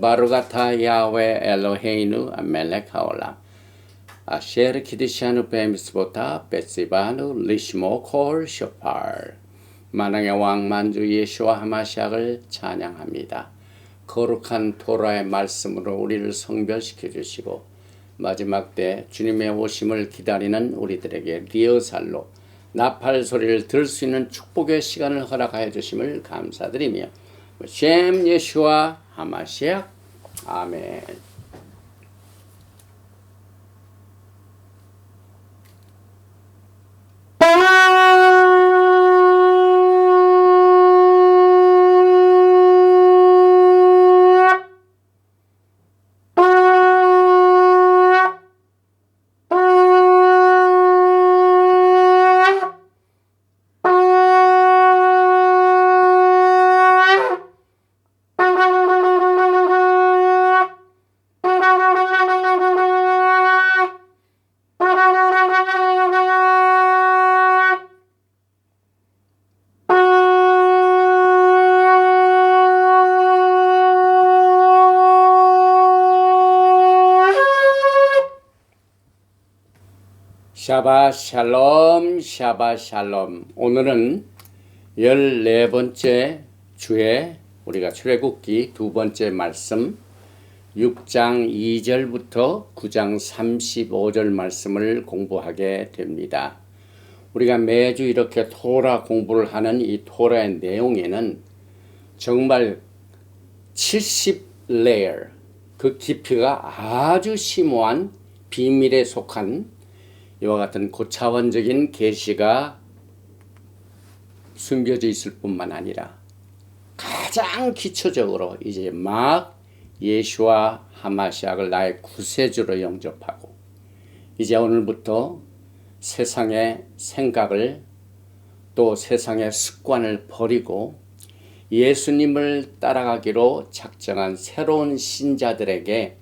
바루가타 야훼 엘로헤이누 멜렉 하올람 아셰르 키드시아누 베미스보타 베시바누 리시모 콜 쇼팔. 만왕의 왕 만주 예수와 하마시아를 찬양합니다. 거룩한 토라의 말씀으로 우리를 성별시켜 주시고 마지막 때 주님의 오심을 기다리는 우리들에게 리허살로 나팔 소리를 들을 수 있는 축복의 시간을 허락하여 주심을 감사드리며 젬 예수와 하마시아 아멘. 샤바 샬롬 샤바 샬롬. 오늘은 14번째 주에 우리가 출애굽기 두 번째 말씀 6장 2절부터 9장 35절 말씀을 공부하게 됩니다. 우리가 매주 이렇게 토라 공부를 하는 이 토라의 내용에는 정말 70레이어 그 깊이가 아주 심오한 비밀에 속한 이와 같은 고차원적인 계시가 숨겨져 있을 뿐만 아니라 가장 기초적으로 이제 막 예수와 하마시아를 나의 구세주로 영접하고 이제 오늘부터 세상의 생각을 또 세상의 습관을 버리고 예수님을 따라가기로 작정한 새로운 신자들에게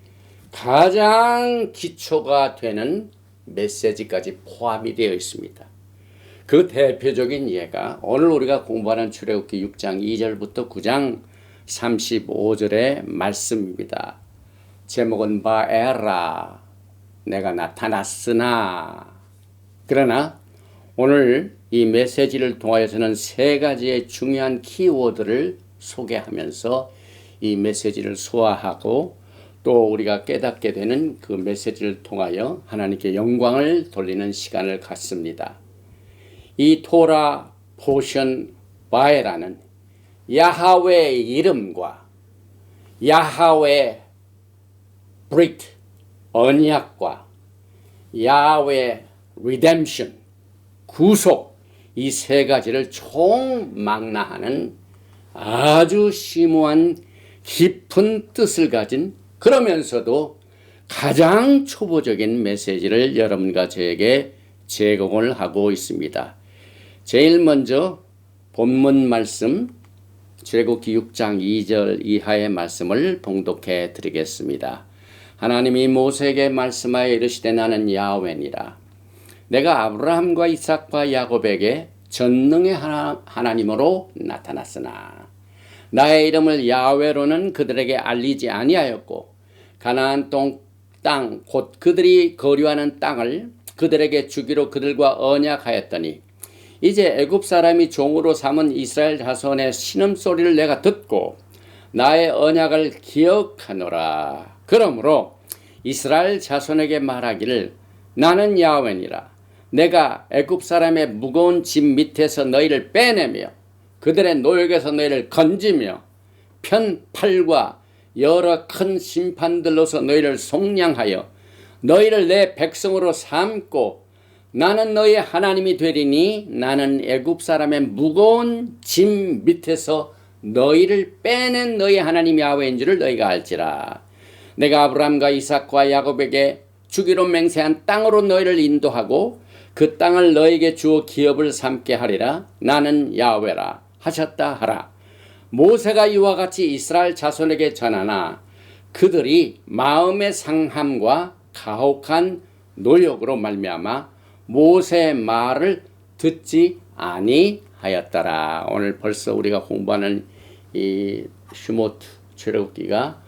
가장 기초가 되는 메시지까지 포함이 되어 있습니다. 그 대표적인 예가 오늘 우리가 공부하는 출애굽기 6장 2절부터 9장 35절의 말씀입니다. 제목은 바에라 내가 나타났으나. 그러나 오늘 이 메시지를 통하여서는 세 가지의 중요한 키워드를 소개하면서 이 메시지를 소화하고 또 우리가 깨닫게 되는 그 메시지를 통하여 하나님께 영광을 돌리는 시간을 갖습니다. 이 토라 포션 바에라는 야하웨의 이름과 야하웨 브리트 언약과 야하웨 리뎀션 구속 이 세 가지를 총망라하는 아주 심오한 깊은 뜻을 가진 그러면서도 가장 초보적인 메시지를 여러분과 저에게 제공을 하고 있습니다. 제일 먼저 본문 말씀 출애굽기 6장 2절 이하의 말씀을 봉독해 드리겠습니다. 하나님이 모세에게 말씀하여 이르시되 나는 야훼니라. 내가 아브라함과 이삭과 야곱에게 전능의 하나님으로 나타났으나 나의 이름을 야훼로는 그들에게 알리지 아니하였고 가나안 땅 곧 그들이 거류하는 땅을 그들에게 주기로 그들과 언약하였더니 이제 애굽 사람이 종으로 삼은 이스라엘 자손의 신음소리를 내가 듣고 나의 언약을 기억하노라. 그러므로 이스라엘 자손에게 말하기를 나는 야훼니라. 내가 애굽 사람의 무거운 짐 밑에서 너희를 빼내며 그들의 노역에서 너희를 건지며 편팔과 여러 큰 심판들로서 너희를 속량하여 너희를 내 백성으로 삼고 나는 너희의 하나님이 되리니 나는 애굽 사람의 무거운 짐 밑에서 너희를 빼낸 너희 하나님 야훼인 줄을 너희가 알지라. 내가 아브라함과 이삭과 야곱에게 주기로 맹세한 땅으로 너희를 인도하고 그 땅을 너희에게 주어 기업을 삼게 하리라. 나는 야훼라 하셨다 하라. 모세가 이와 같이 이스라엘 자손에게 전하나 그들이 마음의 상함과 가혹한 노력으로 말미암아 모세의 말을 듣지 아니하였더라. 오늘 벌써 우리가 공부하는 이 슈모트 출애굽기가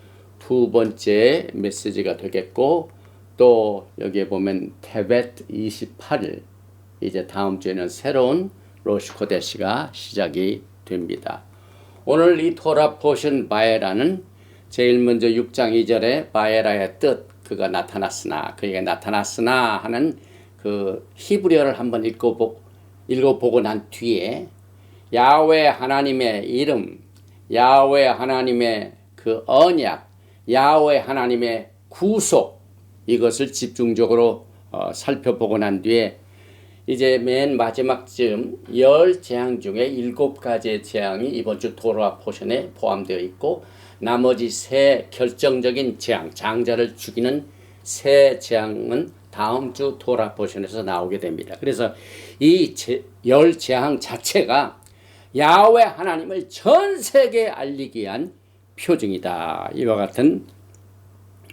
두 번째 메시지가 되겠고, 또 여기에 보면 테벳 28일, 이제 다음 주에는 새로운 로시코데시가 시작이 됩니다. 오늘 이 토라 포션 바에라는 제일 먼저 6장 2절에 바에라의 뜻, 그가 나타났으나, 그에게 나타났으나 하는 그 히브리어를 한번 읽어보고 난 뒤에 야훼 하나님의 이름, 야훼 하나님의 그 언약, 야훼 하나님의 구속, 이것을 집중적으로 살펴보고 난 뒤에 이제 맨 마지막쯤 10재앙 중에 7가지의 재앙이 이번 주 토라 포션에 포함되어 있고, 나머지 3 결정적인 재앙, 장자를 죽이는 3 재앙은 다음 주 토라 포션에서 나오게 됩니다. 그래서 이 10재앙 자체가 야훼 하나님을 전 세계에 알리기 위한 표징이다. 이와 같은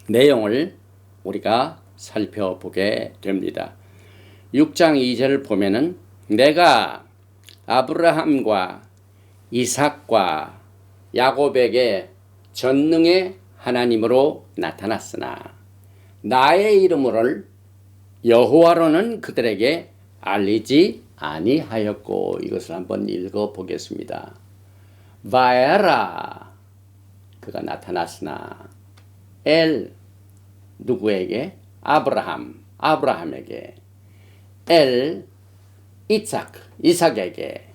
내용을 우리가 살펴보게 됩니다. 6장 2절을 보면은 내가 아브라함과 이삭과 야곱에게 전능의 하나님으로 나타났으나 나의 이름을 여호와로는 그들에게 알리지 아니하였고, 이것을 한번 읽어보겠습니다. 바에라, 그가 나타났으나 엘, 누구에게? 아브라함에게. 엘, 이삭에게.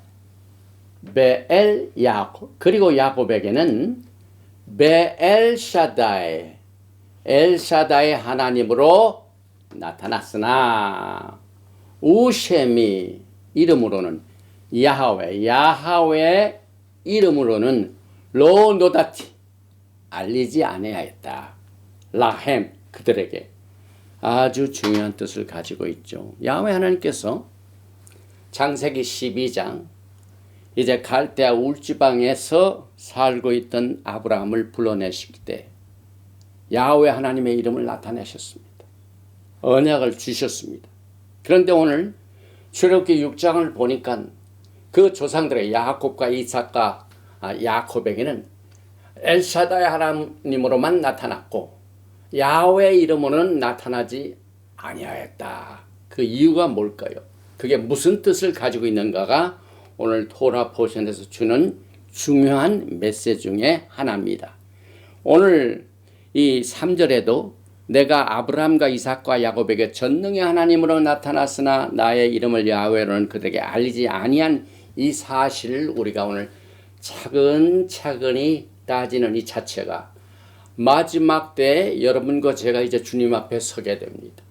베엘, 야곱, 그리고 야곱에게는 베엘샤다이, 엘샤다이 하나님으로 나타났으나 우셈이 이름으로는 야하웨 이름으로는 로노다티, 알리지 아니하였다. 라햄, 그들에게. 아주 중요한 뜻을 가지고 있죠. 야훼 하나님께서 창세기 12장 이제 갈대아 울지방에서 살고 있던 아브라함을 불러내실 때 야훼 하나님의 이름을 나타내셨습니다. 언약을 주셨습니다. 그런데 오늘 출애굽기 6장을 보니까 그 조상들의 야곱과 이삭과 야곱에게는 엘샤다의 하나님으로만 나타났고 야훼 이름으로는 나타나지 아니하였다. 그 이유가 뭘까요? 그게 무슨 뜻을 가지고 있는가가 오늘 토라 포션에서 주는 중요한 메시지 중에 하나입니다. 오늘 이 3절에도 내가 아브라함과 이삭과 야곱에게 전능의 하나님으로 나타났으나 나의 이름을 야훼로는 그들에게 알리지 아니한 이 사실을 우리가 오늘 차근차근히 따지는 이 자체가 마지막 때에 여러분과 제가 이제 주님 앞에 서게 됩니다.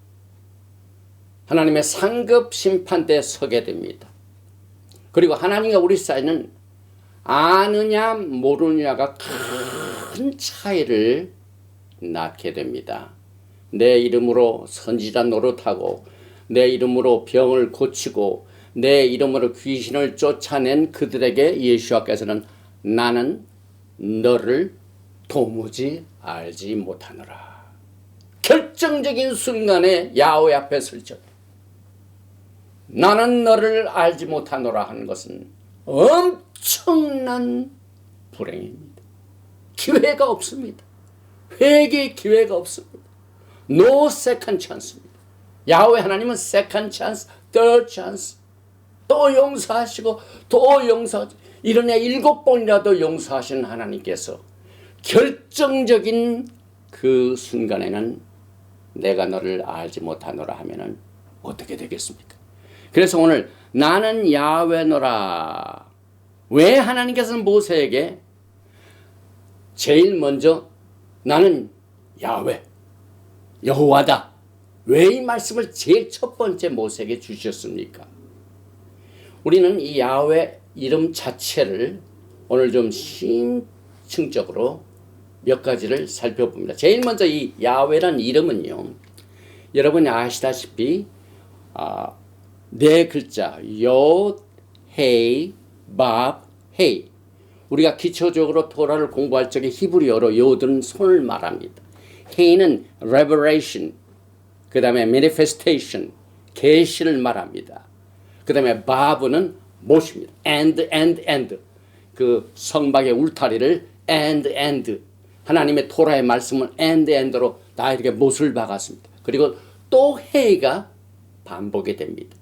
하나님의 상급 심판대에 서게 됩니다. 그리고 하나님과 우리 사이는 아느냐 모르느냐가 큰 차이를 낳게 됩니다. 내 이름으로 선지자 노릇하고 내 이름으로 병을 고치고 내 이름으로 귀신을 쫓아낸 그들에게 예수께서는 나는 너를 도무지 알지 못하노라. 결정적인 순간에 야훼 앞에 설 적 나는 너를 알지 못하노라 하는 것은 엄청난 불행입니다. 기회가 없습니다. 회개의 기회가 없습니다. No second chance입니다. 야훼 하나님은 second chance, third chance, 또 용서하시고 또 용서하시고 이른해 7번이라도 용서하시는 하나님께서 결정적인 그 순간에는 내가 너를 알지 못하노라 하면은 어떻게 되겠습니까? 그래서 오늘 나는 야훼노라. 왜 하나님께서는 모세에게 제일 먼저 나는 야훼, 여호와다. 왜 이 말씀을 제일 첫 번째 모세에게 주셨습니까? 우리는 이 야훼 이름 자체를 오늘 좀 심층적으로 몇 가지를 살펴봅니다. 제일 먼저 이 야훼라는 이름은요, 여러분이 아시다시피 네 글자 욤, 헤이, 밥, 헤이. 우리가 기초적으로 토라를 공부할 적에 히브리어로 욤은 손을 말합니다. 헤이는 revelation, 그 다음에 manifestation, 계시를 말합니다. 그 다음에 바브는 못입니다. and. 그 성막의 울타리를 and 하나님의 토라의 말씀은 엔드로 다 이렇게 못을 박았습니다. 그리고 또 회의가 반복이 됩니다.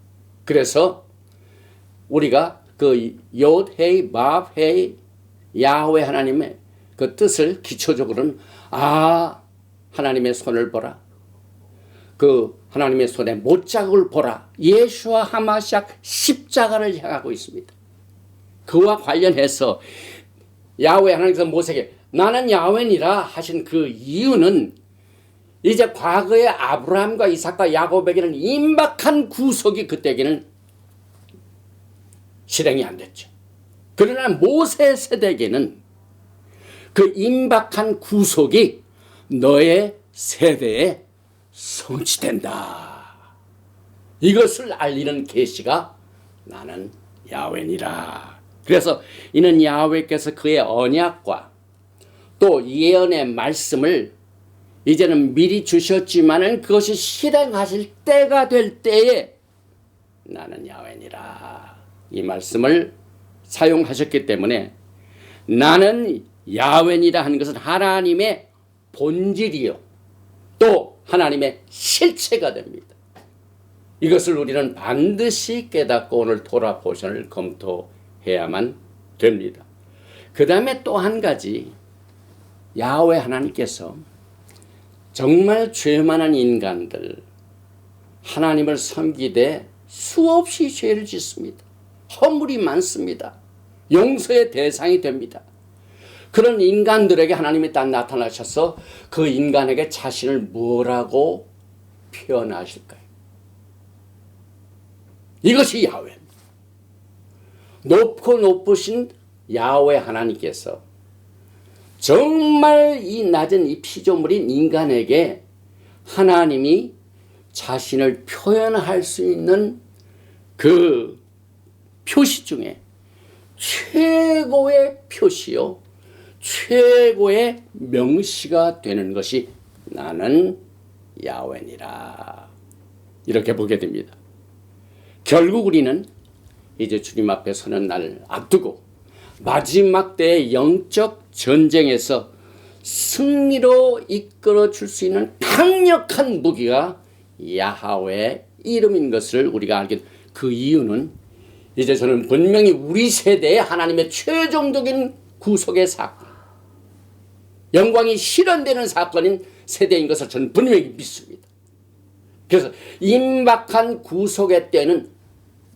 그래서 우리가 그 욤, 밥, 야훼 하나님의 그 뜻을 기초적으로는 하나님의 손을 보라. 그 하나님의 손에 못자국을 보라. 예수와 하마시아 십자가를 향하고 있습니다. 그와 관련해서 야훼 하나님께서 모세에게 나는 야훼니라 하신 그 이유는 이제 과거의 아브라함과 이삭과 야곱에게는 임박한 구속이 그때에게는 실행이 안 됐죠. 그러나 모세 세대에게는 그 임박한 구속이 너의 세대에 성취된다. 이것을 알리는 계시가 나는 야훼니라. 그래서 이는 야훼께서 그의 언약과 또 예언의 말씀을 이제는 미리 주셨지만은 그것이 실행하실 때가 될 때에 나는 야훼니라. 이 말씀을 사용하셨기 때문에 나는 야훼니라 하는 것은 하나님의 본질이요 또 하나님의 실체가 됩니다. 이것을 우리는 반드시 깨닫고 오늘 토라 포션을 검토해야만 됩니다. 그 다음에 또 한 가지 야훼 하나님께서 정말 죄 많은 인간들 하나님을 섬기되 수없이 죄를 짓습니다. 허물이 많습니다. 용서의 대상이 됩니다. 그런 인간들에게 하나님이 딱 나타나셔서 그 인간에게 자신을 뭐라고 표현하실까요? 이것이 야훼. 높고 높으신 야훼 하나님께서 정말 이 낮은 이 피조물인 인간에게 하나님이 자신을 표현할 수 있는 그 표시 중에 최고의 표시요 최고의 명시가 되는 것이 나는 야훼니라. 이렇게 보게 됩니다. 결국 우리는 이제 주님 앞에 서는 날을 앞두고 마지막 때의 영적 전쟁에서 승리로 이끌어 줄 수 있는 강력한 무기가 야훼의 이름인 것을 우리가 알게 됩니다. 그 이유는 이제 저는 분명히 우리 세대의 하나님의 최종적인 구속의 사건, 영광이 실현되는 사건인 세대인 것을 저는 분명히 믿습니다. 그래서 임박한 구속의 때는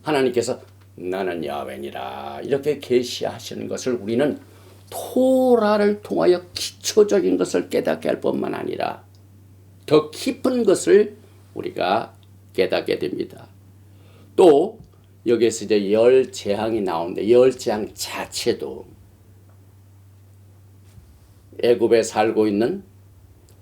하나님께서 나는 야훼니라 이렇게 계시하시는 것을 우리는 토라를 통하여 기초적인 것을 깨닫게 할 뿐만 아니라 더 깊은 것을 우리가 깨닫게 됩니다. 또 여기에서 이제 열 재앙이 나오는데 열 재앙 자체도 애굽에 살고 있는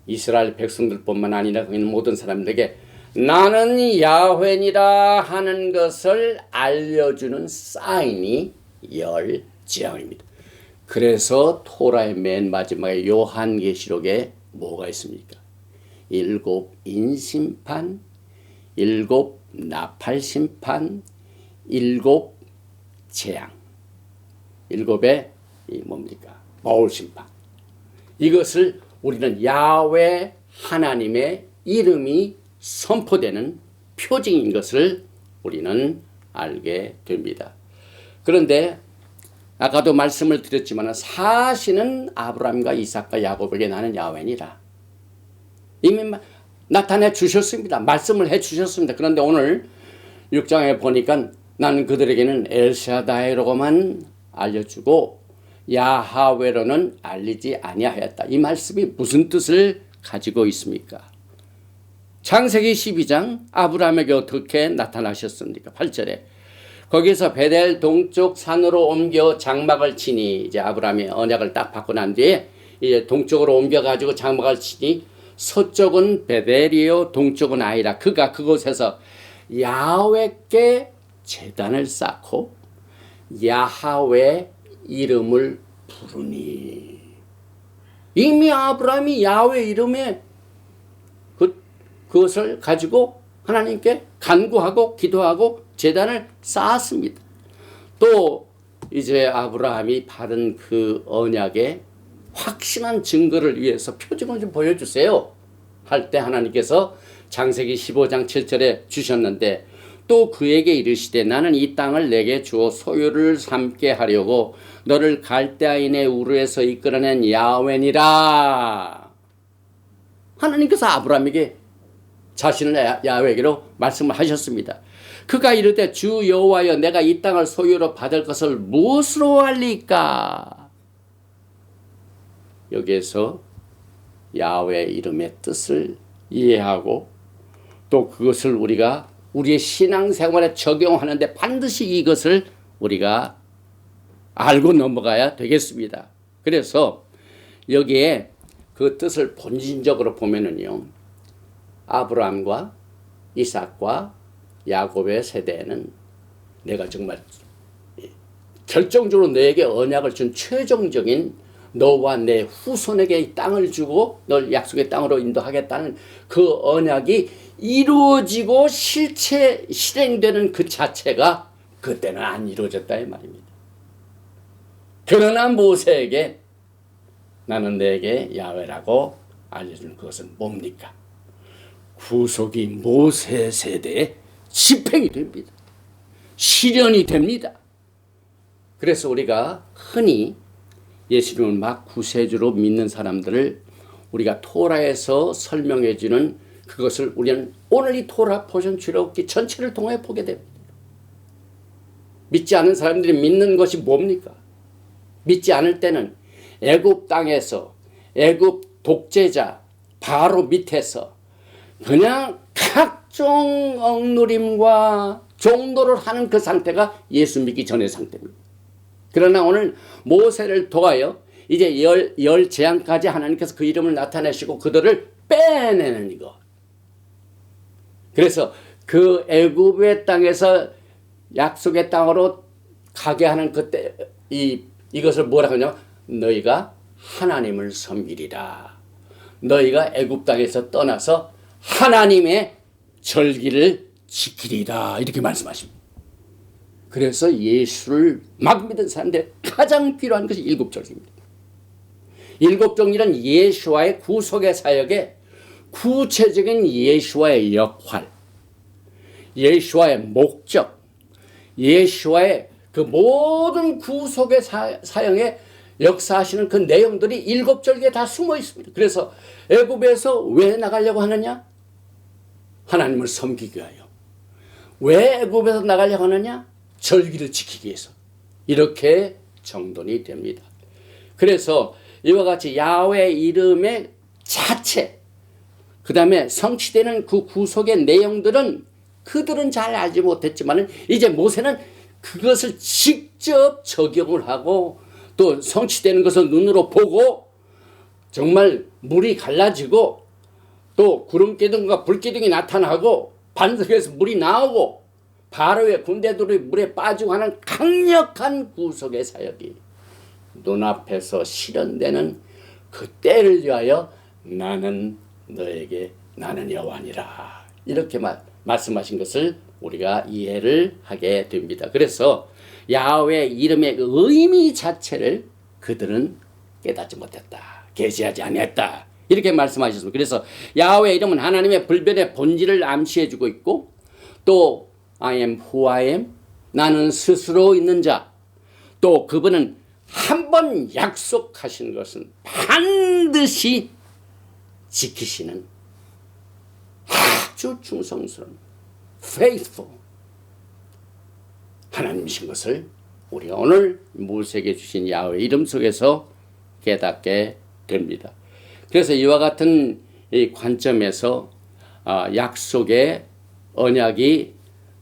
이스라엘 백성들뿐만 아니라 거기 있는 모든 사람들에게 나는 야훼니라 하는 것을 알려주는 사인이 열 재앙입니다. 그래서 토라의 맨 마지막에 요한계시록에 뭐가 있습니까? 7 인심판, 7 나팔심판, 7 재앙, 7의 뭡니까? 바울심판. 이것을 우리는 야훼 하나님의 이름이 선포되는 표징인 것을 우리는 알게 됩니다. 그런데 아까도 말씀을 드렸지만 사실은 아브라함과 이삭과 야곱에게 나는 야훼니라 이미 나타내 주셨습니다. 말씀을 해 주셨습니다. 그런데 오늘 6장에 보니까 나는 그들에게는 엘샤다이로만 알려주고 야하웨로는 알리지 아니하였다. 이 말씀이 무슨 뜻을 가지고 있습니까? 창세기 12장 아브라함에게 어떻게 나타나셨습니까? 8절에 거기서 베델 동쪽 산으로 옮겨 장막을 치니 이제 아브라함이 언약을 딱 받고 난 뒤에 이제 동쪽으로 옮겨가지고 장막을 치니 서쪽은 베델이요 동쪽은 아이라. 그가 그곳에서 야훼께 제단을 쌓고 야하웨 이름을 부르니 이미 아브라함이 야훼 이름에 그것을 가지고 하나님께 간구하고 기도하고 제단을 쌓았습니다. 또 이제 아브라함이 받은 그 언약의 확신한 증거를 위해서 표징을 좀 보여주세요 할 때 하나님께서 창세기 15장 7절에 주셨는데, 또 그에게 이르시되 나는 이 땅을 내게 주어 소유를 삼게 하려고 너를 갈대아인의 우르에서 이끌어낸 야훼니라. 하나님께서 아브라함에게 자신을 야훼로 말씀을 하셨습니다. 그가 이르되 주 여호와여 내가 이 땅을 소유로 받을 것을 무엇으로 알리까? 여기에서 야훼 이름의 뜻을 이해하고 또 그것을 우리가 우리의 신앙생활에 적용하는데 반드시 이것을 우리가 알고 넘어가야 되겠습니다. 그래서 여기에 그 뜻을 본질적으로 보면은요, 아브라함과 이삭과 야곱의 세대에는 내가 정말 결정적으로 너에게 언약을 준 최종적인 너와 내 후손에게 이 땅을 주고 널 약속의 땅으로 인도하겠다는 그 언약이 이루어지고 실체 실행되는 그 자체가 그때는 안 이루어졌다 이 말입니다. 그러나 모세에게 나는 내게 야훼라고 알려준 그것은 뭡니까? 구속이 모세 세대에 집행이 됩니다. 실현이 됩니다. 그래서 우리가 흔히 예수님을 막 구세주로 믿는 사람들을 우리가 토라에서 설명해 주는 그것을 우리는 오늘 이 토라 포션 출애굽기 전체를 통해 보게 됩니다. 믿지 않은 사람들이 믿는 것이 뭡니까? 믿지 않을 때는 애굽 땅에서 애굽 독재자 바로 밑에서 그냥 각종 억누림과 종노를 하는 그 상태가 예수 믿기 전의 상태입니다. 그러나 오늘 모세를 통하여 이제 열 재앙까지 하나님께서 그 이름을 나타내시고 그들을 빼내는 이거. 그래서 그 애굽의 땅에서 약속의 땅으로 가게 하는 그때 이것을 뭐라고 하냐면 너희가 하나님을 섬기리라. 너희가 애굽 땅에서 떠나서 하나님의 절기를 지키리라. 이렇게 말씀하십니다. 그래서 예수를 막 믿은 사람들 가장 필요한 것이 일곱절기입니다. 일곱절기는 예수와의 구속의 사역에 구체적인 예수와의 역할, 예수와의 목적, 예수와의 그 모든 구속의 사역에 역사하시는 그 내용들이 일곱절기에 다 숨어 있습니다. 그래서 애굽에서 왜 나가려고 하느냐? 하나님을 섬기기 위하여. 왜 애굽에서 나가려고 하느냐? 절기를 지키기 위해서. 이렇게 정돈이 됩니다. 그래서 이와 같이 야훼 이름의 자체, 그 다음에 성취되는 그 구속의 내용들은 그들은 잘 알지 못했지만 이제 모세는 그것을 직접 적용을 하고 또 성취되는 것을 눈으로 보고 정말 물이 갈라지고 또 구름기둥과 불기둥이 나타나고 반석에서 물이 나오고 바로의 군대들이 물에 빠지고 하는 강력한 구속의 사역이 눈앞에서 실현되는 그 때를 위하여 나는 너에게 나는 여호와니라 이렇게 말씀하신 것을 우리가 이해를 하게 됩니다. 그래서 야훼 이름의 의미 자체를 그들은 깨닫지 못했다. 계시하지 아니했다. 이렇게 말씀하셨습니다. 그래서 야훼 이름은 하나님의 불변의 본질을 암시해주고 있고 또 I am who I am, 나는 스스로 있는 자, 또 그분은 한 번 약속하신 것은 반드시 지키시는 아주 충성스러운 faithful 하나님이신 것을 우리가 오늘 모세에게 주신 야훼 이름 속에서 깨닫게 됩니다. 그래서 이와 같은 이 관점에서 약속의 언약이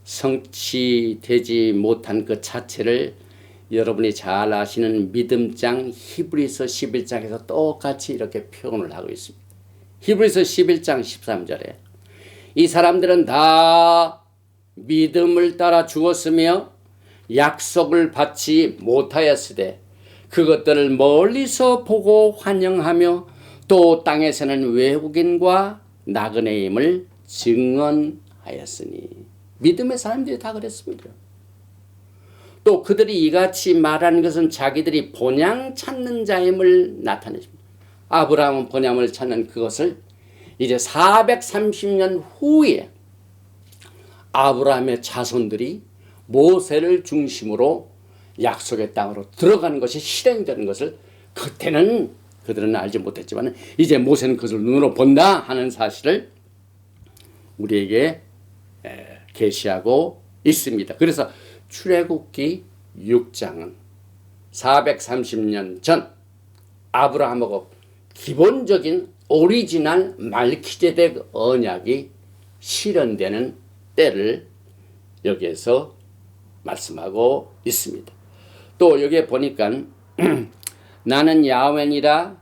성취되지 못한 그 자체를 여러분이 잘 아시는 믿음장 히브리서 11장에서 똑같이 이렇게 표현을 하고 있습니다. 히브리서 11장 13절에 이 사람들은 다 믿음을 따라 죽었으며 약속을 받지 못하였으되 그것들을 멀리서 보고 환영하며 또 땅에서는 외국인과 나그네임을 증언하였으니 믿음의 사람들이 다 그랬습니다. 또 그들이 이같이 말하는 것은 자기들이 본향 찾는 자임을 나타내십니다. 아브라함은 본향을 찾는 그것을 이제 430년 후에 아브라함의 자손들이 모세를 중심으로 약속의 땅으로 들어가는 것이 실행되는 것을 그때는 그들은 알지 못했지만 이제 모세는 그것을 눈으로 본다 하는 사실을 우리에게 계시하고 있습니다. 그래서 출애굽기 6장은 430년 전 아브라함하고 기본적인 오리지널 말키제덱 언약이 실현되는 때를 여기에서 말씀하고 있습니다. 또 여기에 보니까 나는 야훼니라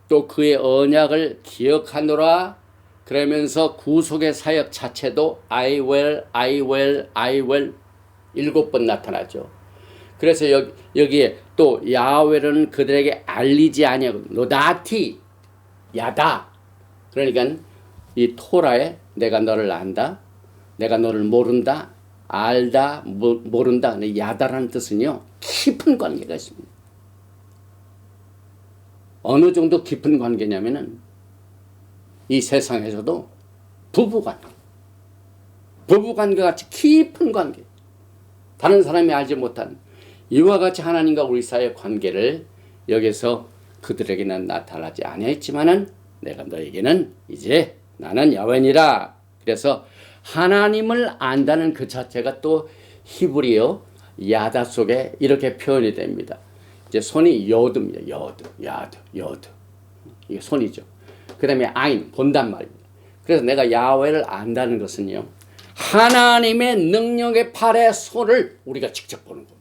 또 그의 언약을 기억하노라 그러면서 구속의 사역 자체도 I will, I will, I will 7번 나타나죠. 그래서 여기에 또 야훼는 그들에게 알리지 아니하고 노다티 야다. 그러니까 이 토라에 내가 너를 안다, 내가 너를 모른다, 알다, 모른다. 야다라는 뜻은요 깊은 관계가 있습니다. 어느 정도 깊은 관계냐면은 이 세상에서도 부부관계 같이 깊은 관계, 다른 사람이 알지 못한 이와 같이 하나님과 우리 사이의 관계를 여기서 그들에게는 나타나지 아니했지만은 내가 너에게는 이제 나는 야훼니라. 그래서 하나님을 안다는 그 자체가 또 히브리어 야다 속에 이렇게 표현이 됩니다. 이제 손이 여드입니다. 여드. 이게 손이죠. 그 다음에 아인, 본단 말입니다. 그래서 내가 야훼를 안다는 것은요, 하나님의 능력의 팔의 손을 우리가 직접 보는 겁니다.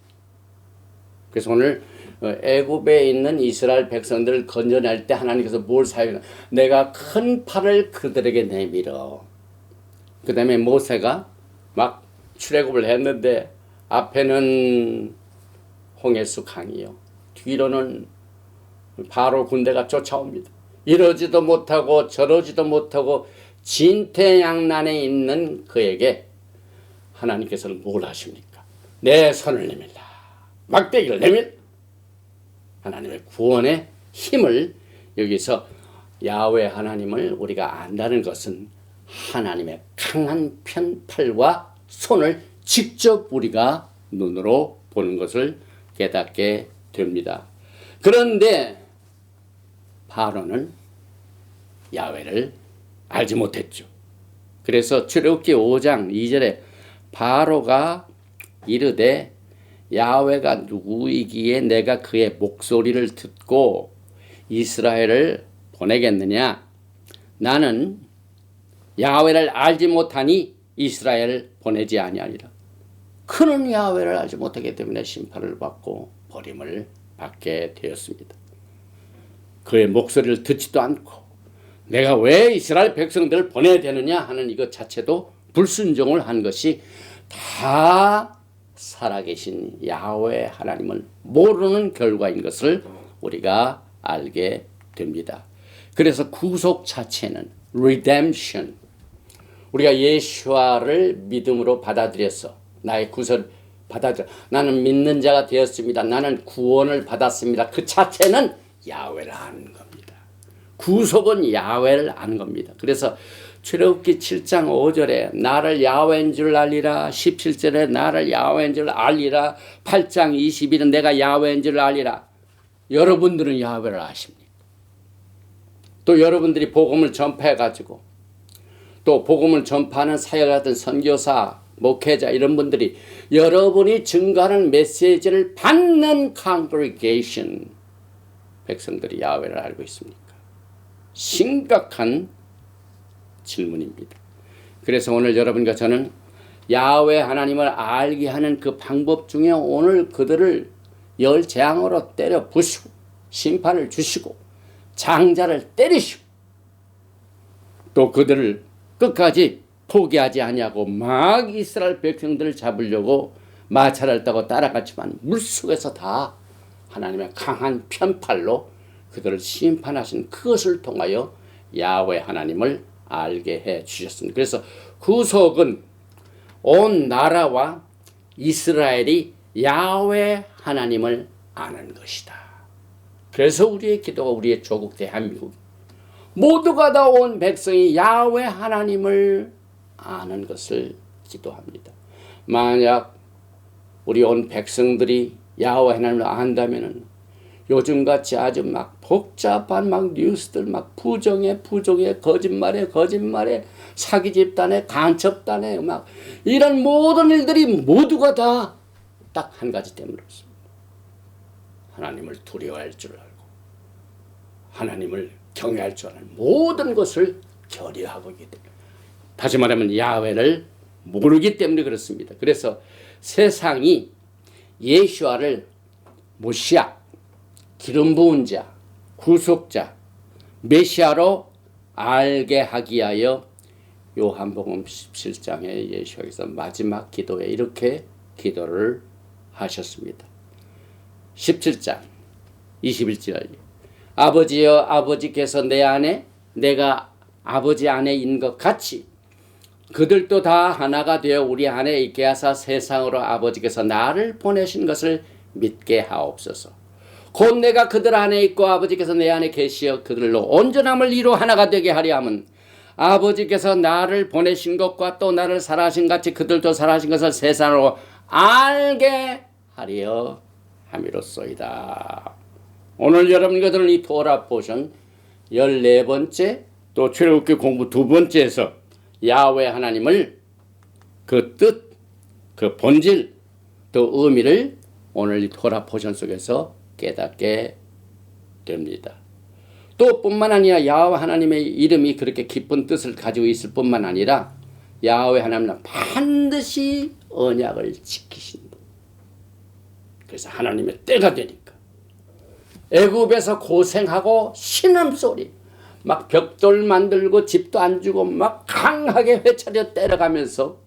그래서 오늘 애굽에 있는 이스라엘 백성들을 건져낼 때 하나님께서 뭘 사용하나? 내가 큰 팔을 그들에게 내밀어. 그 다음에 모세가 막 출애굽을 했는데 앞에는 홍해수 강이요, 뒤로는 바로 군대가 쫓아옵니다. 이러지도 못하고 저러지도 못하고 진퇴양난에 있는 그에게 하나님께서는 뭘 하십니까? 내 손을 내밀라, 막대기를 내밀. 하나님의 구원의 힘을 여기서 야훼 하나님을 우리가 안다는 것은 하나님의 강한 편팔과 손을 직접 우리가 눈으로 보는 것을 깨닫게 됩니다. 그런데 바로는 야훼를 알지 못했죠. 그래서 출애굽기 5장 2절에 바로가 이르되 야훼가 누구이기에 내가 그의 목소리를 듣고 이스라엘을 보내겠느냐? 나는 야훼를 알지 못하니 이스라엘을 보내지 아니하리라. 그는 야훼를 알지 못하기 때문에 심판을 받고 버림을 받게 되었습니다. 그의 목소리를 듣지도 않고 내가 왜 이스라엘 백성들을 보내야 되느냐 하는 이것 자체도 불순종을 한 것이 다 살아계신 야훼 하나님을 모르는 결과인 것을 우리가 알게 됩니다. 그래서 구속 자체는 redemption, 우리가 예수와를 믿음으로 받아들여서 나의 구속을 받아들여 나는 믿는 자가 되었습니다, 나는 구원을 받았습니다, 그 자체는 야훼를 아는 겁니다. 구속은 야훼를 아는 겁니다. 그래서 출애굽기 7장 5절에 나를 야훼인 줄 알리라, 17절에 나를 야훼인 줄 알리라, 8장 20일은 내가 야훼인 줄 알리라. 여러분들은 야훼를 아십니까? 또 여러분들이 복음을 전파해가지고 또 복음을 전파하는 사역하던 선교사, 목회자 이런 분들이 여러분이 증거하는 메시지를 받는 congregation 백성들이 야훼를 알고 있습니까? 심각한 질문입니다. 그래서 오늘 여러분과 저는 야훼 하나님을 알게 하는 그 방법 중에 오늘 그들을 열재앙으로 때려 부시고 심판을 주시고 장자를 때리시고 또 그들을 끝까지 포기하지 아니하고 막 이스라엘 백성들을 잡으려고 마차를 타고 따라갔지만 물속에서 다 하나님의 강한 편팔로 그들을 심판하신 그것을 통하여 야훼 하나님을 알게 해 주셨습니다. 그래서 구속은 온 나라와 이스라엘이 야훼 하나님을 아는 것이다. 그래서 우리의 기도가 우리의 조국 대한민국 모두가 다 온 백성이 야훼 하나님을 아는 것을 기도합니다. 만약 우리 온 백성들이 야훼 하나님을 안다면은 요즘같이 아주 막 복잡한 막 뉴스들 막 부정에 거짓말에 사기 집단에 간첩단에 막 이런 모든 일들이 모두가 다 딱 한 가지 때문에 그렇습니다. 하나님을 두려워할 줄 알고 하나님을 경외할 줄 아는 모든 것을 결여하고 있기 때문에, 다시 말하면 야훼를 모르기 때문에 그렇습니다. 그래서 세상이 예수와를 모시아, 기름 부은 자, 구속자, 메시아로 알게 하기 위하여 요한복음 17장에 예수께서 마지막 기도에 이렇게 기도를 하셨습니다. 17장 21절 아버지여, 아버지께서 내 안에 내가 아버지 안에 있는 것 같이 그들도 다 하나가 되어 우리 안에 있게 하사 세상으로 아버지께서 나를 보내신 것을 믿게 하옵소서. 곧 내가 그들 안에 있고 아버지께서 내 안에 계시어 그들로 온전함을 이루 하나가 되게 하려 함은 아버지께서 나를 보내신 것과 또 나를 사랑하신 같이 그들도 사랑하신 것을 세상으로 알게 하려 함이로소이다. 오늘 여러분들은 이 토라 포션 14번째 또 출애굽기 공부 2번째에서 야훼 하나님을 그 뜻, 그 본질, 또 의미를 오늘 이 토라 포션 속에서 깨닫게 됩니다. 또 뿐만 아니라 야훼 하나님의 이름이 그렇게 깊은 뜻을 가지고 있을 뿐만 아니라 야훼 하나님은 반드시 언약을 지키신 분. 그래서 하나님의 때가 되니까 애굽에서 고생하고 신음소리 막 벽돌 만들고 집도 안 주고 막 강하게 회차려 때려가면서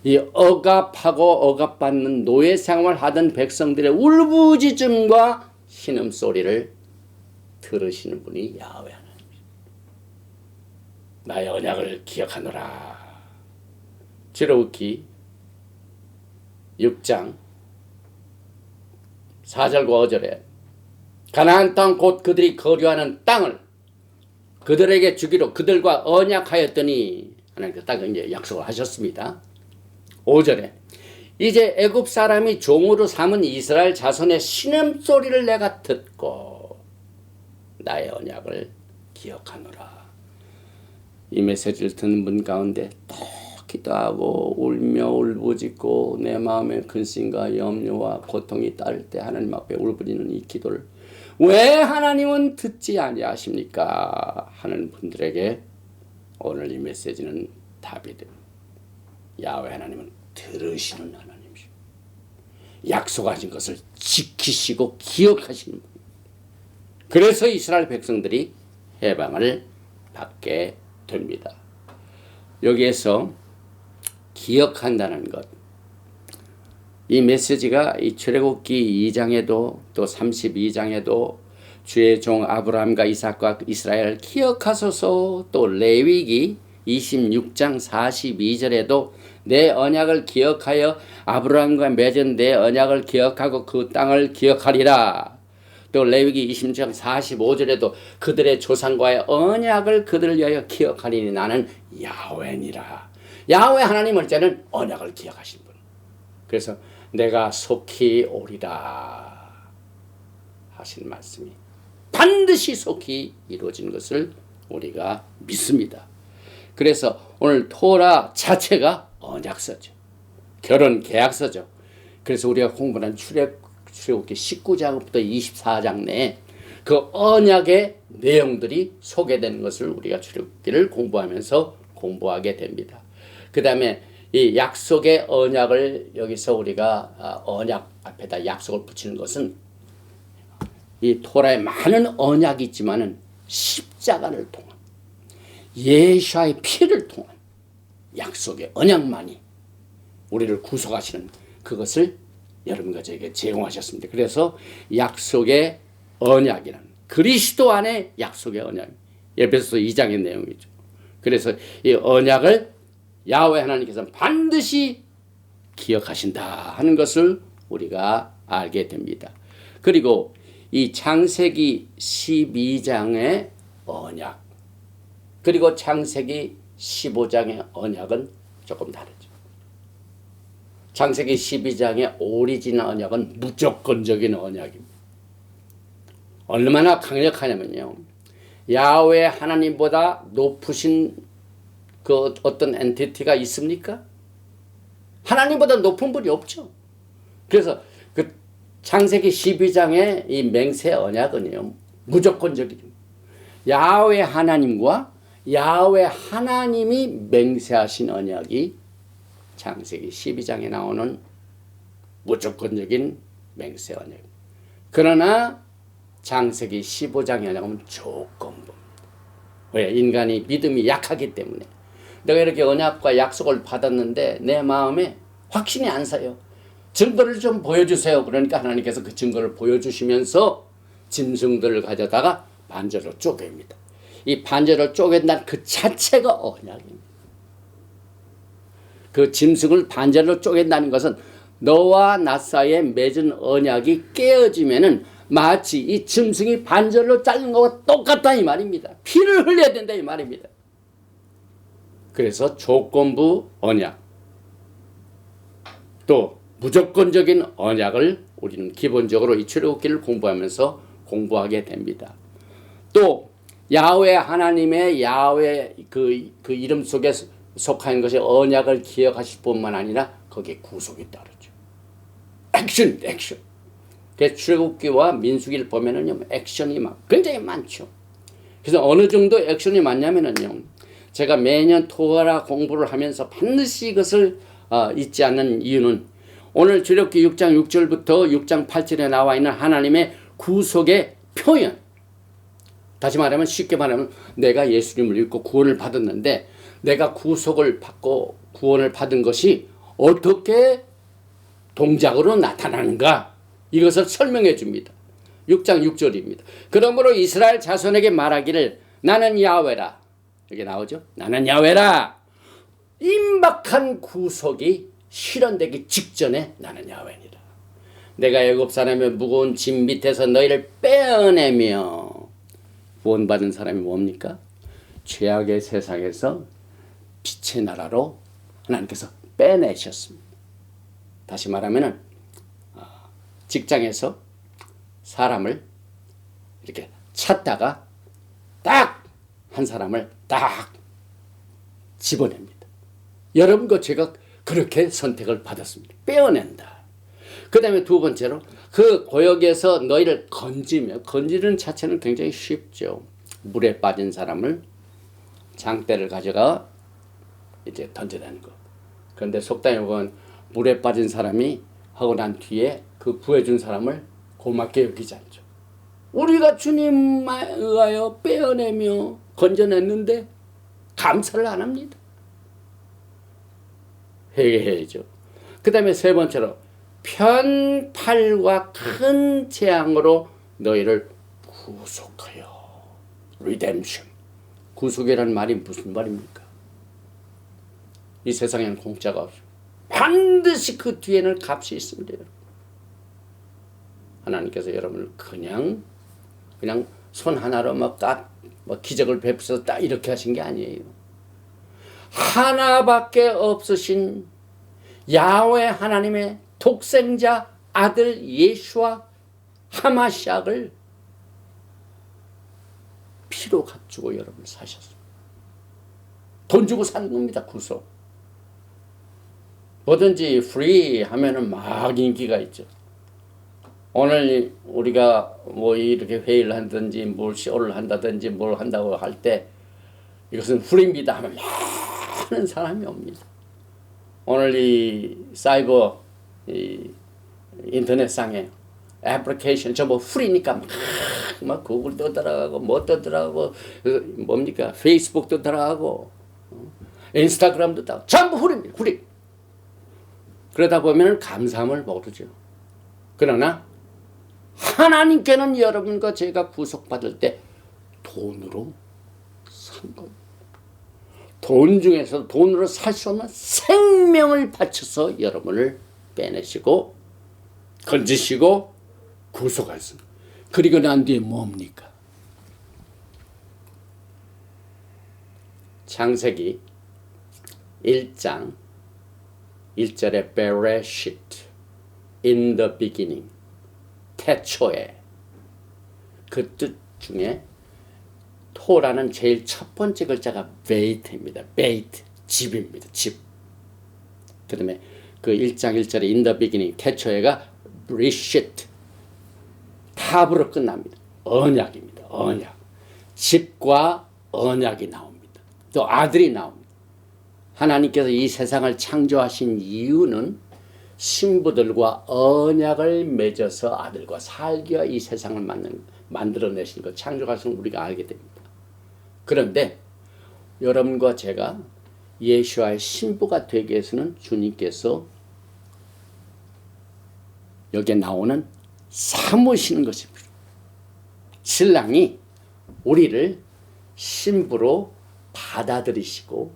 이 억압하고 억압받는 노예 생활하던 백성들의 울부짖음과 신음소리를 들으시는 분이 야훼 하나님입니다. 나의 언약을 기억하노라. 출애굽기 6장 4절과 5절에 가나안 땅 곧 그들이 거류하는 땅을 그들에게 주기로 그들과 언약하였더니 하나님께서 딱 이제 약속을 하셨습니다. 5절에 이제 애굽 사람이 종으로 삼은 이스라엘 자손의 신음소리를 내가 듣고 나의 언약을 기억하노라. 이 메시지를 듣는 분 가운데 또 기도하고 울며 울부짖고 내 마음에 근심과 염려와 고통이 따를 때 하나님 앞에 울부짖는 이 기도를 왜 하나님은 듣지 아니하십니까 하는 분들에게 오늘 이 메시지는 답이 됩니다. 야훼 하나님은 들으시는 하나님이시고 약속하신 것을 지키시고 기억하시는 분. 그래서 이스라엘 백성들이 해방을 받게 됩니다. 여기에서 기억한다는 것, 이 메시지가 이 출애굽기 2장에도 또 32장에도 주의 종 아브라함과 이삭과 이스라엘을 기억하소서, 또 레위기 26장 42절에도 내 언약을 기억하여 아브라함과 맺은 내 언약을 기억하고 그 땅을 기억하리라. 또 레위기 26장 45절에도 그들의 조상과의 언약을 그들을 위하여 기억하리니 나는 야훼니라. 야훼 하나님을 때는 언약을 기억하신 분. 그래서 내가 속히 오리라 하신 말씀이 반드시 속히 이루어진 것을 우리가 믿습니다. 그래서 오늘 토라 자체가 언약서죠. 결혼 계약서죠. 그래서 우리가 공부한 출애굽기 19장부터 24장 내에 그 언약의 내용들이 소개되는 것을 우리가 출애굽기를 공부하면서 공부하게 됩니다. 그 다음에 이 약속의 언약을 여기서 우리가 언약 앞에다 약속을 붙이는 것은 이 토라에 많은 언약이 있지만은 십자가를 통한 예수의 피를 통한 약속의 언약만이 우리를 구속하시는 그것을 여러분과 저에게 제공하셨습니다. 그래서 약속의 언약이라는 그리스도 안에 약속의 언약, 에베소서 2장의 내용이죠. 그래서 이 언약을 야훼 하나님께서는 반드시 기억하신다 하는 것을 우리가 알게 됩니다. 그리고 이 창세기 12장의 언약 그리고 창세기 15장의 언약은 조금 다르죠. 창세기 12장의 오리진 언약은 무조건적인 언약입니다. 얼마나 강력하냐면요. 야훼 하나님보다 높으신 그 어떤 엔티티가 있습니까? 하나님보다 높은 분이 없죠. 그래서 그 창세기 12장의 이 맹세 언약은요. 무조건적이죠. 야훼 하나님과 야훼 하나님이 맹세하신 언약이 창세기 12장에 나오는 무조건적인 맹세 언약. 그러나 창세기 15장에 나오면 조건부. 왜? 인간이 믿음이 약하기 때문에. 내가 이렇게 언약과 약속을 받았는데 내 마음에 확신이 안 사요. 증거를 좀 보여주세요. 그러니까 하나님께서 그 증거를 보여주시면서 짐승들을 가져다가 반절로 쪼갭니다. 이 반절로 쪼갠다는 그 자체가 언약입니다. 그 짐승을 반절로 쪼갠다는 것은 너와 나 사이에 맺은 언약이 깨어지면은 마치 이 짐승이 반절로 자른 것과 똑같다 이 말입니다. 피를 흘려야 된다 이 말입니다. 그래서 조건부 언약 또 무조건적인 언약을 우리는 기본적으로 이 출애굽기를 공부하면서 공부하게 됩니다. 또 야훼 하나님의 야훼 그 이름 속에 속한 것이 언약을 기억하실 뿐만 아니라 거기에 구속이 따르죠. 액션. 그래서 출애굽기와 민수기를 보면은요 액션이 굉장히 많죠. 그래서 어느 정도 액션이 많냐면은요 제가 매년 토라 공부를 하면서 반드시 이것을 잊지 않는 이유는 오늘 출애굽기 6장 6절부터 6장 8절에 나와 있는 하나님의 구속의 표현. 다시 말하면 쉽게 말하면 내가 예수님을 믿고 구원을 받았는데 내가 구속을 받고 구원을 받은 것이 어떻게 동작으로 나타나는가 이것을 설명해 줍니다. 6장 6절입니다. 그러므로 이스라엘 자손에게 말하기를 나는 야훼라. 여기 나오죠. 나는 야훼라. 임박한 구속이 실현되기 직전에 나는 야훼니라. 내가 애굽 사람의 무거운 짐 밑에서 너희를 빼어내며 구원받은 사람이 뭡니까? 죄악의 세상에서 빛의 나라로 하나님께서 빼내셨습니다. 다시 말하면은 직장에서 사람을 이렇게 찾다가 딱 한 사람을 딱 집어냅니다. 여러분과 제가 그렇게 선택을 받았습니다. 빼어낸다. 그 다음에 두 번째로 그 고역에서 너희를 건지는 자체는 굉장히 쉽죠. 물에 빠진 사람을 장대를 가져가 이제 던져내는 거. 그런데 속담에 보면 물에 빠진 사람이 하고 난 뒤에 그 구해준 사람을 고맙게 여기지 않죠. 우리가 주님에 의하여 빼어내며 건져냈는데 감사를 안 합니다. 회개해야죠. 그 다음에 세 번째로 편팔과 큰 재앙으로 너희를 구속하여. redemption. 구속이라는 말이 무슨 말입니까? 이 세상에는 공짜가 없어요. 반드시 그 뒤에는 값이 있습니다. 하나님께서 여러분을 그냥 손 하나로 기적을 베푸셔서 딱 이렇게 하신 게 아니에요. 하나밖에 없으신 야훼 하나님의 독생자 아들 예수와 하마시아를 피로 갖추고 여러분 사셨습니다. 돈 주고 사는 겁니다. 구속. 뭐든지 프리 하면은 막 인기가 있죠. 오늘 우리가 뭐 이렇게 회의를 한다든지 뭘 쇼를 한다든지 뭘 한다고 할 때 이것은 프리입니다 하면 많은 사람이 옵니다. 오늘 이 사이버 이 인터넷상에 애플리케이션 전부 프리니까 막 구글도 들어가고 뭐도 들어가고 뭡니까 페이스북도 들어가고 인스타그램도 들어가고 전부 프리입니다. 프리. 그러다 보면 감사함을 모르죠. 그러나 하나님께는 여러분과 제가 구속받을 때 돈으로 산 겁니다. 돈 중에서 돈으로 살 수 없는 생명을 바쳐서 여러분을 빼내시고 건지시고 구속하셨습니다. 그리고 난 뒤에 뭡니까? 창세기 1장 1절에 베레시트 in the beginning 태초에 그 뜻 중에 토라는 제일 첫 번째 글자가 베이트입니다. 베이트 집입니다. 집. 그 다음에 그 1장 1절에 in the beginning 태초에가 브리시트 탑으로 끝납니다. 언약입니다. 언약. 집과 언약이 나옵니다. 또 아들이 나옵니다. 하나님께서 이 세상을 창조하신 이유는 신부들과 언약을 맺어서 아들과 살기 위해 이 세상을 만들어내신 것, 창조하신 걸 우리가 알게 됩니다. 그런데 여러분과 제가 예수와의 신부가 되기 위해서는 주님께서 여기에 나오는 삼으시는 것이 필요해요. 신랑이 우리를 신부로 받아들이시고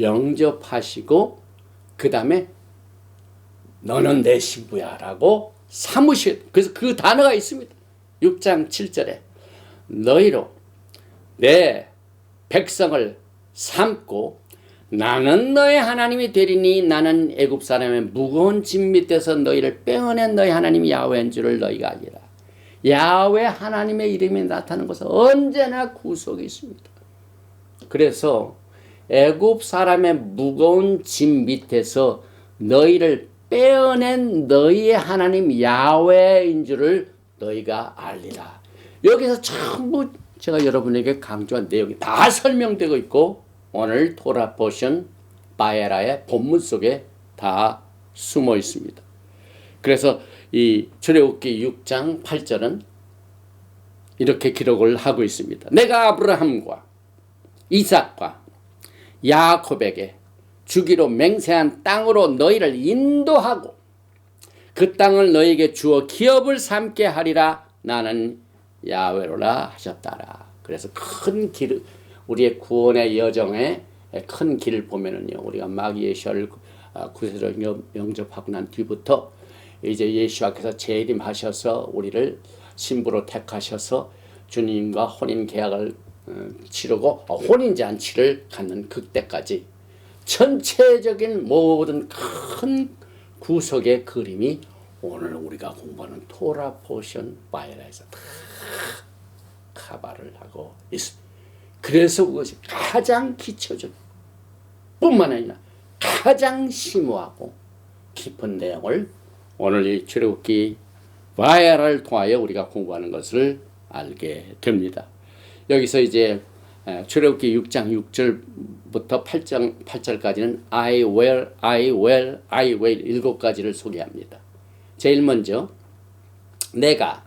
영접하시고 그 다음에 너는 내 신부야 라고 삼으셔야 돼요. 그래서 그 단어가 있습니다. 6장 7절에 너희로 내 백성을 삼고 나는 너의 하나님이 되리니 나는 애굽 사람의 무거운 짐 밑에서 너희를 빼어낸 너희 하나님 야훼인 줄을 너희가 알리라. 야훼 하나님의 이름이 나타나는 것은 언제나 구속이 있습니다. 그래서 애굽 사람의 무거운 짐 밑에서 너희를 빼어낸 너희의 하나님 야훼인 줄을 너희가 알리라. 여기서 전부 제가 여러분에게 강조한 내용이 다 설명되고 있고 오늘 토라 포션 바에라의 본문 속에 다 숨어 있습니다. 그래서 이 출애굽기 6장 8절은 이렇게 기록을 하고 있습니다. 내가 아브라함과 이삭과 야곱에게 주기로 맹세한 땅으로 너희를 인도하고 그 땅을 너희에게 주어 기업을 삼게 하리라. 나는 야훼로라 하셨다라. 그래서 큰 길, 우리의 구원의 여정에 큰 길을 보면은요, 우리가 막 예수를 구세로 영접하고 난 뒤부터 이제 예수께서 재림하셔서 우리를 신부로 택하셔서 주님과 혼인 계약을 치르고 혼인 잔치를 갖는 그때까지 전체적인 모든 큰 구속의 그림이 오늘 우리가 공부하는 토라 포션 바에라에서 다 카바를 하고 있습니다. 그래서 그것이 가장 기초적 뿐만 아니라 가장 심오하고 깊은 내용을 오늘 이 출애굽기 바에라를 통하여 우리가 공부하는 것을 알게 됩니다. 여기서 이제 출애굽기 6장 6절부터 8절까지는 I will, I will, I will 7가지를 소개합니다. 제일 먼저 내가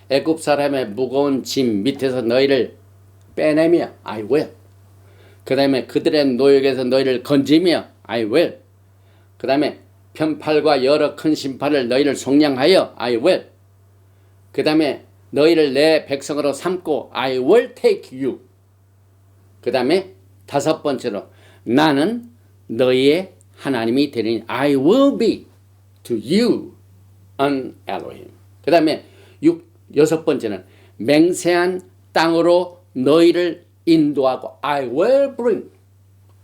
애굽 사람의 무거운 짐 밑에서 너희를 빼내며 I will. 그 다음에 그들의 노역에서 너희를 건지며 I will. 그 다음에 편팔과 여러 큰 심판을 너희를 속량하여 I will. 그 다음에 너희를 내 백성으로 삼고 I will take you. 그 다음에 5번째로 나는 너희의 하나님이 되리니 I will be to you an Elohim. 그 다음에 6번째는 맹세한 땅으로 너희를 인도하고 I will bring.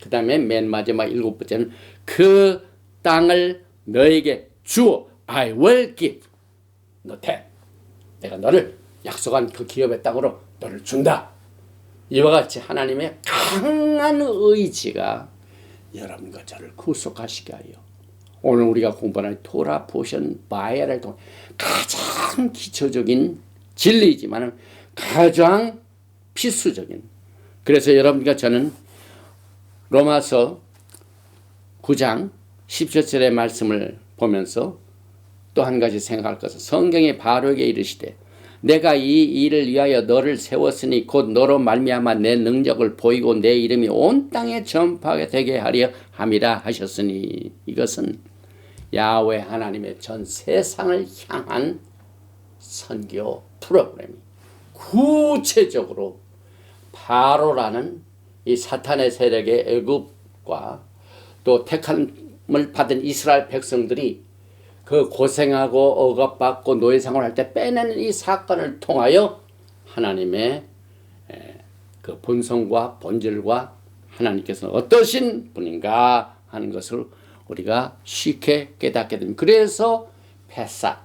그 다음에 맨 마지막 7번째는 그 땅을 너에게 주어 I will give. 내가 너를 약속한 그 기업의 땅으로 너를 준다. 이와 같이 하나님의 강한 의지가 여러분과 저를 구속하시게 하여 오늘 우리가 공부하는 토라 포션 바에라를 통해 가장 기초적인 진리이지만 가장 필수적인, 그래서 여러분과 저는 로마서 9장 17절의 말씀을 보면서 또 한 가지 생각할 것은 성경의 바로에게 이르시되 내가 이 일을 위하여 너를 세웠으니 곧 너로 말미암아 내 능력을 보이고 내 이름이 온 땅에 전파하게 되게 하려 함이라 하셨으니, 이것은 야훼 하나님의 전 세상을 향한 선교 프로그램이 구체적으로 바로라는 이 사탄의 세력의 애굽과 또 택함을 받은 이스라엘 백성들이 그 고생하고 억압받고 노예 생활할 때 빼내는 이 사건을 통하여 하나님의 그 본성과 본질과 하나님께서는 어떠신 분인가 하는 것을 우리가 쉽게 깨닫게 됩니다. 그래서 패삭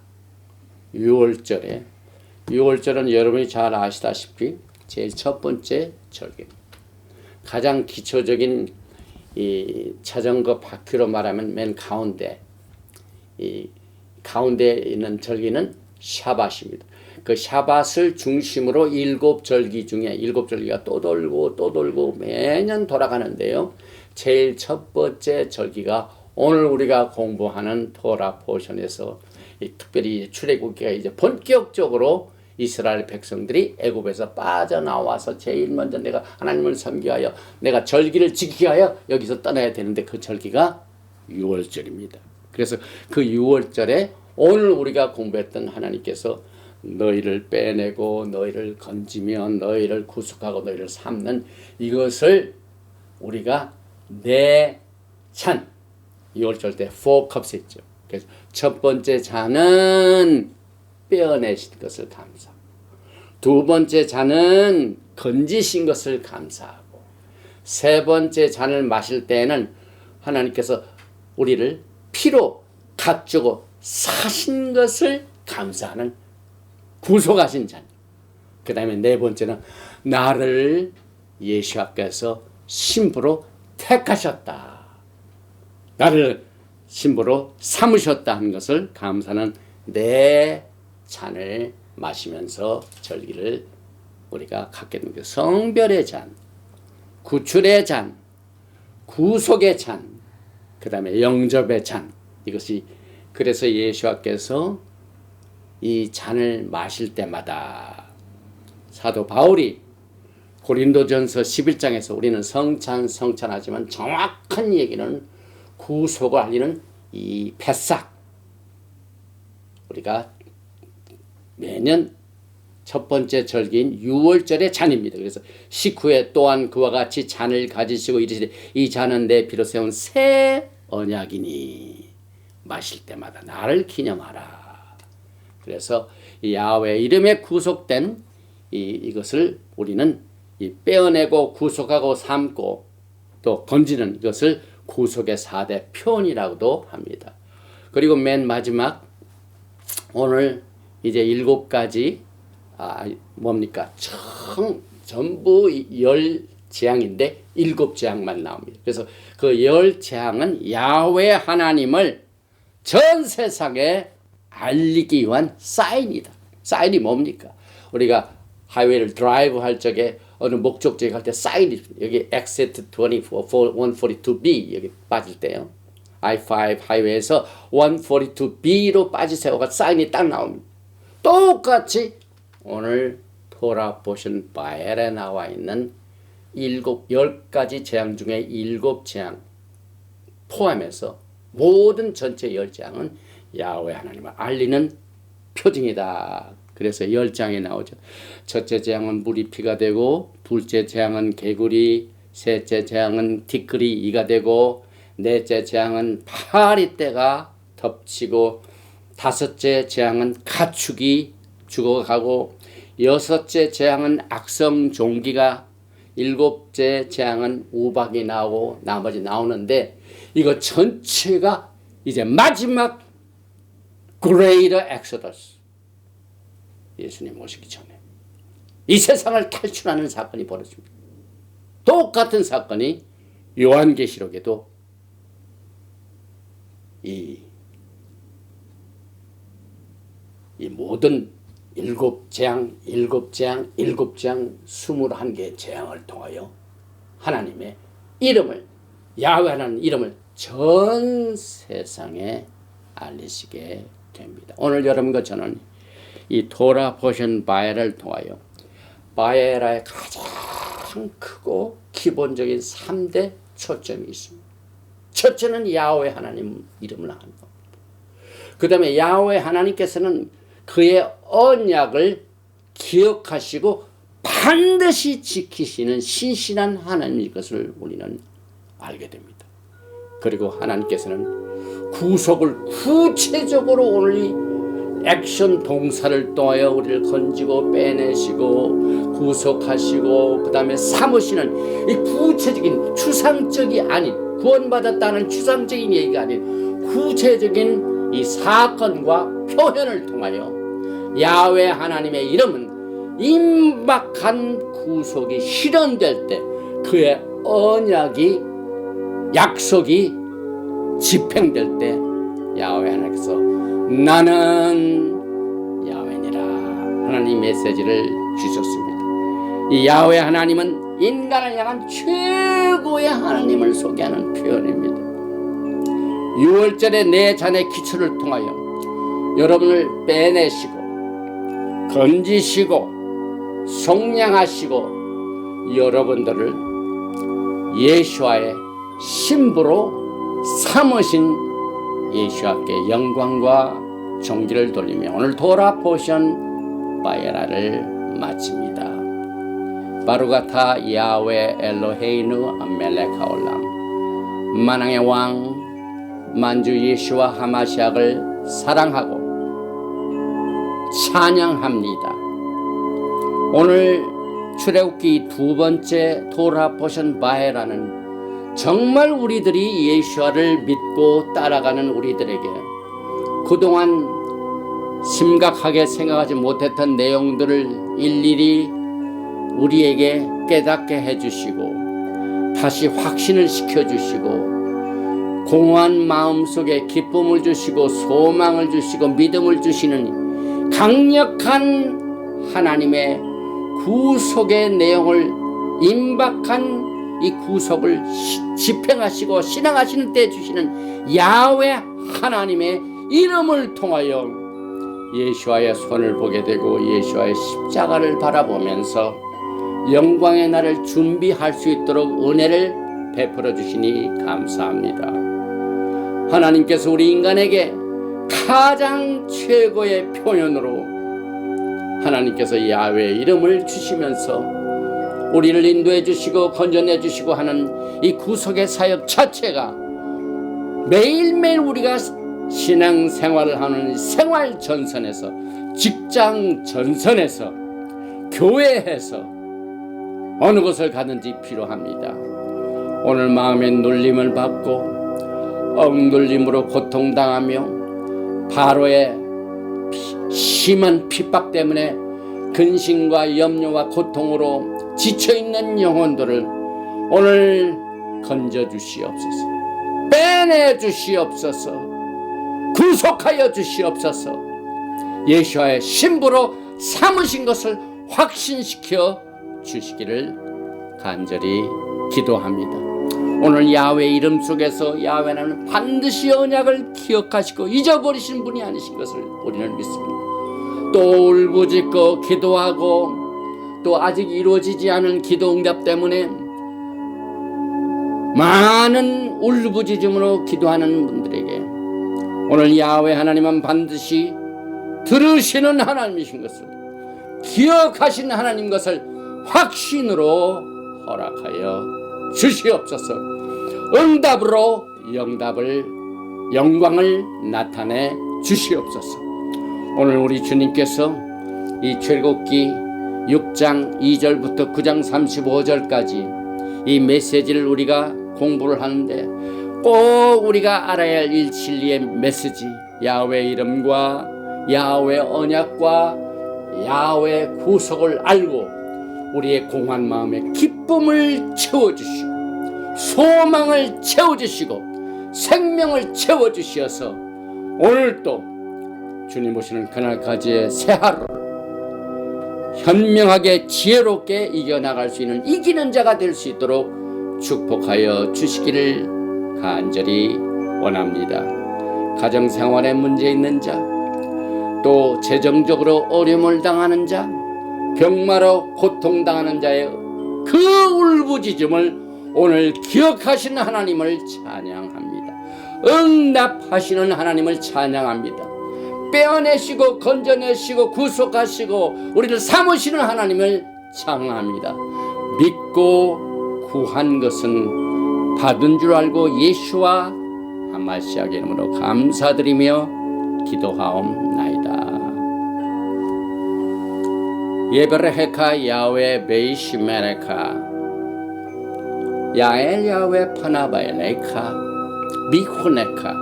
6월절은 여러분이 잘 아시다시피 제일 첫 번째 절기입니다. 가장 기초적인 이 자전거 바퀴로 말하면 맨 가운데 이 가운데 있는 절기는 샤밧입니다. 그 샤밧을 중심으로 7절기 중에 7절기가 또 돌고 또 돌고 매년 돌아가는데요. 제일 첫 번째 절기가 오늘 우리가 공부하는 토라 포션에서 특별히 출애굽기가 이제 본격적으로 이스라엘 백성들이 애굽에서 빠져나와서 제일 먼저 내가 하나님을 섬기하여 내가 절기를 지키게 하여 여기서 떠나야 되는데 그 절기가 6월절입니다. 그래서 그 6월절에 오늘 우리가 공부했던 하나님께서 너희를 빼내고 너희를 건지며 너희를 구속하고 너희를 삼는 이것을 우리가 내 잔 6월절 때 4cups 했죠. 그래서 첫 번째 잔은 빼어내신 것을 감사하고 두 번째 잔은 건지신 것을 감사하고 세 번째 잔을 마실 때에는 하나님께서 우리를 피로 값주고 사신 것을 감사하는 구속하신 잔. 그 다음에 네 번째는 나를 예수께서 신부로 택하셨다. 나를 신부로 삼으셨다 하는 것을 감사하는 네 잔을 마시면서 절기를 우리가 갖게 됩니다. 성별의 잔, 구출의 잔, 구속의 잔, 그 다음에 영접의 잔. 이것이 그래서 예수께서 이 잔을 마실 때마다 사도 바울이 고린도전서 11장에서 우리는 성찬하지만 정확한 얘기는 구속을 알리는 이 패삭 우리가 매년 첫 번째 절기인 6월절의 잔입니다. 그래서 식후에 또한 그와 같이 잔을 가지시고 이르시되 이 잔은 내 피로 세운 새 언약이니 마실 때마다 나를 기념하라. 그래서 이 야훼 이름에 구속된 이것을 우리는 빼어내고 구속하고 삼고 또 건지는 이것을 구속의 4대 표현이라고도 합니다. 그리고 맨 마지막 오늘 이제 7가지 뭡니까? 전부 10재앙인데 7재앙만 나옵니다. 그래서 그 10재앙은 야훼 하나님을 전 세상에 알리기 위한 사인이다. 사인이 뭡니까? 우리가 하이웨이를 드라이브 할 적에 어느 목적지에 갈 때 사인이 있습니다. 여기 exit 142B 여기 빠질 때요. I-5 하이웨이에서 142B로 빠지세요가 사인이 딱 나옵니다. 똑같이 오늘 토라 포션 바엘에 나와 있는 10가지 재앙 중에 7재앙 포함해서 모든 전체 10재앙은 야훼 하나님을 알리는 표징이다. 그래서 10장에 나오죠. 첫째 재앙은 물이 피가 되고 둘째 재앙은 개구리, 셋째 재앙은 티끌이 이가 되고 넷째 재앙은 파리떼가 덮치고 다섯째 재앙은 가축이 죽어가고 여섯째 재앙은 악성 종기가 일곱째 재앙은 우박이 나오고 나머지 나오는데 이거 전체가 이제 마지막 Greater Exodus 예수님 오시기 전에 이 세상을 탈출하는 사건이 벌어집니다. 똑같은 사건이 요한계시록에도 이 모든 7재앙, 21개의 재앙을 통하여 하나님의 이름을 야훼 하나님 이름을 전 세상에 알리시게 됩니다. 오늘 여러분과 저는 이 토라 포션 바엘을 통하여 바엘의 가장 크고 기본적인 3대 초점이 있습니다. 첫째는 야훼 하나님 이름을 하는 겁니다. 그 다음에 야훼 하나님께서는 그의 언약을 기억하시고 반드시 지키시는 신실한 하나님일 것을 우리는 알게 됩니다. 그리고 하나님께서는 구속을 구체적으로 오늘 이 액션 동사를 통하여 우리를 건지고 빼내시고 구속하시고 그 다음에 삼으시는 이 구체적인 추상적이 아닌, 구원받았다는 추상적인 얘기가 아닌 구체적인 이 사건과 표현을 통하여 야훼 하나님의 이름은 임박한 구속이 실현될 때 그의 언약이, 약속이 집행될 때 야훼 하나님께서 나는 야훼니라 하나님 메시지를 주셨습니다. 이 야훼 하나님은 인간을 향한 최고의 하나님을 소개하는 표현입니다. 6월절에 내 잔의 기초를 통하여 여러분을 빼내시고 건지시고 속량하시고 여러분들을 예수와의 신부로 삼으신 예수께 영광과 존귀를 돌리며 오늘 도라포션 바이라를 마칩니다. 바루가타 야훼 엘로헤이누 멜레카올람, 만왕의 왕 만주 예수와 하마시약을 사랑하고 찬양합니다. 오늘 출애굽기 2번째 도라포션 바에라는 정말 우리들이 예수와를 믿고 따라가는 우리들에게 그동안 심각하게 생각하지 못했던 내용들을 일일이 우리에게 깨닫게 해주시고 다시 확신을 시켜주시고 공허한 마음속에 기쁨을 주시고 소망을 주시고 믿음을 주시는 강력한 하나님의 구속의 내용을 임박한 이 구속을 집행하시고 실행하시는 때 주시는 야훼 하나님의 이름을 통하여 예수와의 손을 보게 되고 예수와의 십자가를 바라보면서 영광의 날을 준비할 수 있도록 은혜를 베풀어 주시니 감사합니다. 하나님께서 우리 인간에게 가장 최고의 표현으로 하나님께서 야훼의 이름을 주시면서 우리를 인도해 주시고 건져내 주시고 하는 이 구속의 사역 자체가 매일매일 우리가 신앙생활을 하는 생활 전선에서, 직장 전선에서, 교회에서 어느 곳을 가든지 필요합니다. 오늘 마음의 눌림을 받고 억눌림으로 고통당하며 바로의 심한 핍박 때문에 근심과 염려와 고통으로 지쳐있는 영혼들을 오늘 건져주시옵소서, 빼내주시옵소서, 구속하여 주시옵소서, 예수와의 신부로 삼으신 것을 확신시켜 주시기를 간절히 기도합니다. 오늘 야훼 이름 속에서 야훼는 반드시 언약을 기억하시고 잊어버리신 분이 아니신 것을 우리는 믿습니다. 또 울부짖고 기도하고 또 아직 이루어지지 않은 기도 응답 때문에 많은 울부짖음으로 기도하는 분들에게 오늘 야훼 하나님은 반드시 들으시는 하나님이신 것을, 기억하시는 하나님 것을 확신으로 허락하여 주시옵소서. 응답으로 영광을 나타내 주시옵소서. 오늘 우리 주님께서 이 출애굽기 6장 2절부터 9장 35절까지 이 메시지를 우리가 공부를 하는데 꼭 우리가 알아야 할 이 진리의 메시지, 야훼 이름과 야훼 언약과 야훼 구속을 알고 우리의 공허한 마음에 기쁨을 채워주시고 소망을 채워주시고 생명을 채워주시어서 오늘도 주님 오시는 그날까지의 새 하루를 현명하게 지혜롭게 이겨나갈 수 있는 이기는 자가 될 수 있도록 축복하여 주시기를 간절히 원합니다. 가정생활에 문제 있는 자, 또 재정적으로 어려움을 당하는 자, 병마로 고통당하는 자의 그 울부짖음을 오늘 기억하시는 하나님을 찬양합니다. 응답하시는 하나님을 찬양합니다. 빼어내시고 건져내시고 구속하시고 우리를 삼으시는 하나님을 찬양합니다. 믿고 구한 것은 받은 줄 알고 예수와 하마시아의 이름으로 감사드리며 기도하옵나이다. 예베레헤카 야외 베이시메레카 야엘 야외 파나바엘레카 미후네카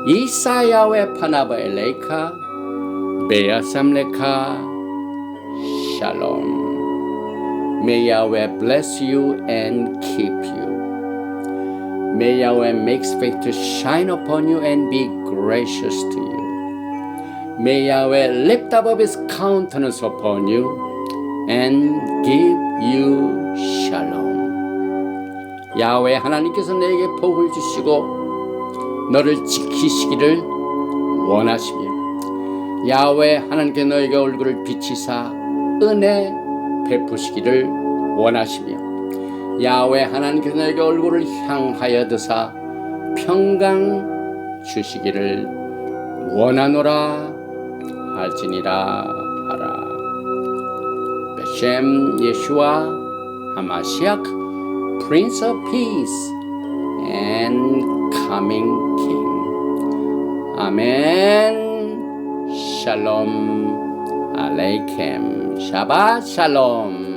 이사 야외 파나바엘레카 베야삼레카 샬롬. May Yahweh bless you and keep you. May Yahweh make his face to shine upon you and be gracious to you. May Yahweh lift up his countenance upon you and give you shalom. 야훼 하나님께서 너에게 복을 주시고 너를 지키시기를 원하시며 야훼 하나님께 너에게 얼굴을 비치사 은혜 베푸시기를 원하시며 야훼 하나님께서 너에게 얼굴을 향하여 드사 평강 주시기를 원하노라 할지니라 하라. 베셈 예슈아 하마시악 Prince of Peace and Coming King. 아멘. 샬롬 알레이켐. 샤ባት 샬롬.